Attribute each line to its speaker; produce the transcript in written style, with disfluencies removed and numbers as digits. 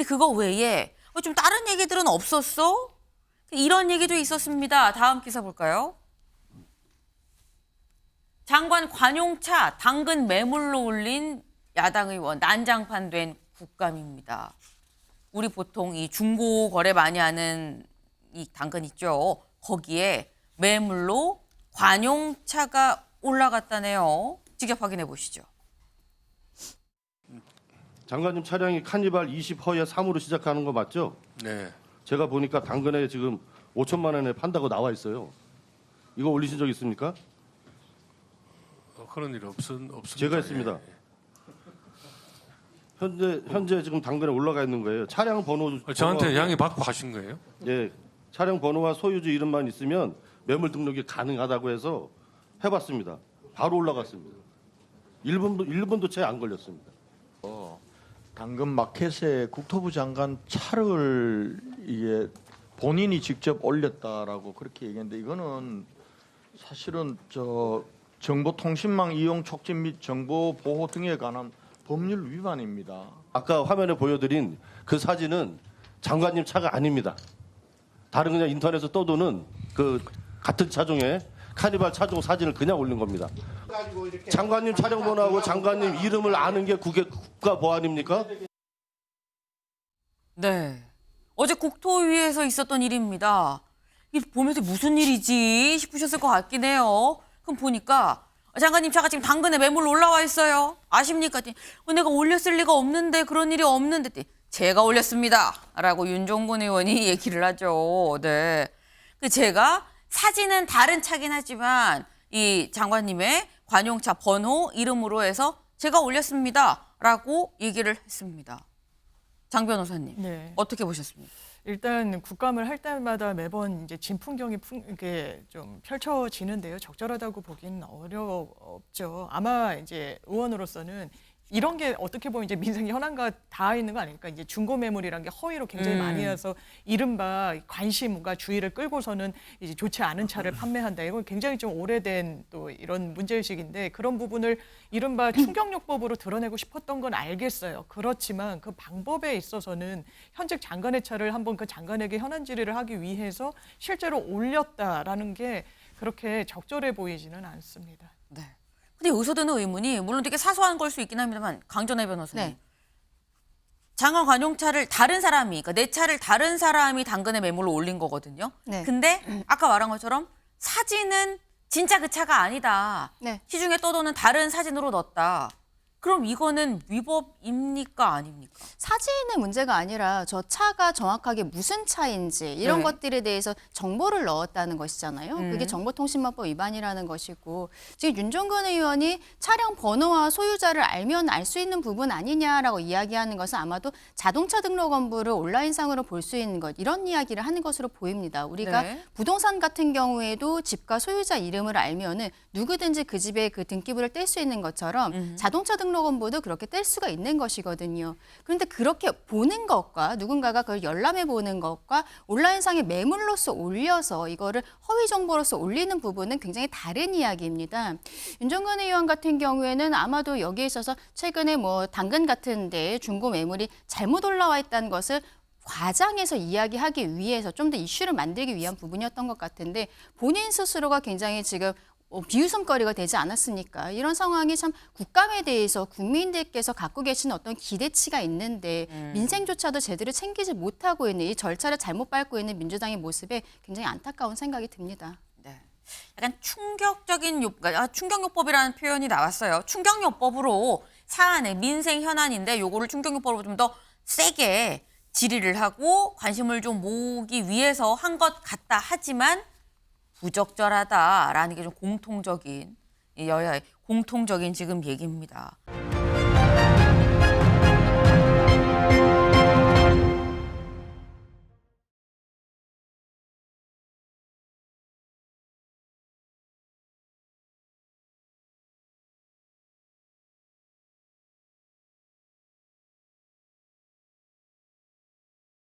Speaker 1: 근데 그거 외에 좀 다른 얘기들은 없었어? 이런 얘기도 있었습니다. 다음 기사 볼까요? 장관 관용차 당근 매물로 올린 야당 의원 난장판된 국감입니다. 우리 보통 이 중고 거래 많이 하는 이 당근 있죠. 거기에 매물로 관용차가 올라갔다네요. 직접 확인해 보시죠.
Speaker 2: 장관님 차량이 카니발 20허에 3으로 시작하는 거 맞죠?
Speaker 3: 네.
Speaker 2: 제가 보니까 당근에 지금 5천만 원에 판다고 나와 있어요. 이거 올리신 적 있습니까?
Speaker 3: 그런 일 없습니다.
Speaker 2: 제가 했습니다. 현재 지금 당근에 올라가 있는 거예요. 차량 번호
Speaker 3: 저한테 양해 받고 하신 거예요?
Speaker 2: 예, 차량 번호와 소유주 이름만 있으면 매물 등록이 가능하다고 해서 해봤습니다. 바로 올라갔습니다. 1분도 채 안 걸렸습니다.
Speaker 4: 당근 마켓에 국토부 장관 차를 이게 본인이 직접 올렸다라고 그렇게 얘기했는데 이거는 사실은 정보통신망 이용 촉진 및 정보 보호 등에 관한 법률 위반입니다.
Speaker 2: 아까 화면에 보여드린 그 사진은 장관님 차가 아닙니다. 다른 그냥 인터넷에 떠도는 그 같은 차종의 카니발 차종 사진을 그냥 올린 겁니다. 장관님 차량 번호하고 장관님 이름을 아는 게 국가 보안입니까?
Speaker 1: 네. 어제 국토위에서 있었던 일입니다. 이게 보면서 무슨 일이지 싶으셨을 것 같긴 해요. 그럼 보니까 장관님 차가 지금 당근에 매물로 올라와 있어요. 아십니까? 내가 올렸을 리가 없는데 그런 일이 없는데 제가 올렸습니다. 라고 윤종근 의원이 얘기를 하죠. 네. 제가 사진은 다른 차긴 하지만 이 장관님의 관용차 번호 이름으로 해서 제가 올렸습니다. 라고 얘기를 했습니다. 장 변호사님,
Speaker 5: 네.
Speaker 1: 어떻게 보셨습니까?
Speaker 5: 일단 국감을 할 때마다 매번 이제 진풍경이 이렇게 좀 펼쳐지는데요. 적절하다고 보기는 어렵죠. 아마 이제 의원으로서는 이런 게 어떻게 보면 이제 민생 현안과 닿아 있는 거 아닙니까? 이제 중고 매물이란 게 허위로 굉장히 많이 해서 이른바 관심과 주의를 끌고서는 이제 좋지 않은 차를 판매한다. 이건 굉장히 좀 오래된 또 이런 문제의식인데 그런 부분을 이른바 충격요법으로 드러내고 싶었던 건 알겠어요. 그렇지만 그 방법에 있어서는 현직 장관의 차를 한번 그 장관에게 현안 질의를 하기 위해서 실제로 올렸다라는 게 그렇게 적절해 보이지는 않습니다.
Speaker 1: 네. 근데 여기서 드는 의문이 물론 되게 사소한 걸 수 있긴 합니다만 강전혜 변호사님.
Speaker 6: 네.
Speaker 1: 장관 관용차를 다른 사람이 그러니까 내 차를 다른 사람이 당근에 매물로 올린 거거든요.
Speaker 6: 네.
Speaker 1: 근데 아까 말한 것처럼 사진은 진짜 그 차가 아니다.
Speaker 6: 네.
Speaker 1: 시중에 떠도는 다른 사진으로 넣었다. 그럼 이거는 위법입니까 아닙니까?
Speaker 6: 사진의 문제가 아니라 저 차가 정확하게 무슨 차인지 이런
Speaker 1: 네.
Speaker 6: 것들에 대해서 정보를 넣었다는 것이잖아요. 그게 정보통신망법 위반이라는 것이고 지금 윤종근 의원이 차량 번호와 소유자를 알면 알 수 있는 부분 아니냐라고 이야기하는 것은 아마도 자동차 등록원부를 온라인상으로 볼 수 있는 것 이런 이야기를 하는 것으로 보입니다. 우리가
Speaker 1: 네.
Speaker 6: 부동산 같은 경우에도 집과 소유자 이름을 알면은 누구든지 그 집에 그 등기부를 뗄 수 있는 것처럼 자동차 등록원부도 그렇게 뗄 수가 있는 것이거든요. 그런데 그렇게 보는 것과 누군가가 그걸 열람해 보는 것과 온라인상에 매물로서 올려서 이거를 허위 정보로서 올리는 부분은 굉장히 다른 이야기입니다. 윤종근 의원 같은 경우에는 아마도 여기에 있어서 최근에 뭐 당근 같은 데 중고 매물이 잘못 올라와 있다는 것을 과장해서 이야기하기 위해서 좀 더 이슈를 만들기 위한 부분이었던 것 같은데 본인 스스로가 굉장히 지금 비웃음거리가 되지 않았습니까? 이런 상황이 참 국감에 대해서 국민들께서 갖고 계시는 어떤 기대치가 있는데 민생조차도 제대로 챙기지 못하고 있는 이 절차를 잘못 밟고 있는 민주당의 모습에 굉장히 안타까운 생각이 듭니다.
Speaker 1: 네. 약간 충격요법이라는 표현이 나왔어요. 충격요법으로 사안의 민생 현안인데 요거를 충격요법으로 좀 더 세게 질의를 하고 관심을 좀 모으기 위해서 한 것 같다 하지만 부적절하다라는 게 좀 공통적인 여야의 공통적인 지금 얘기입니다.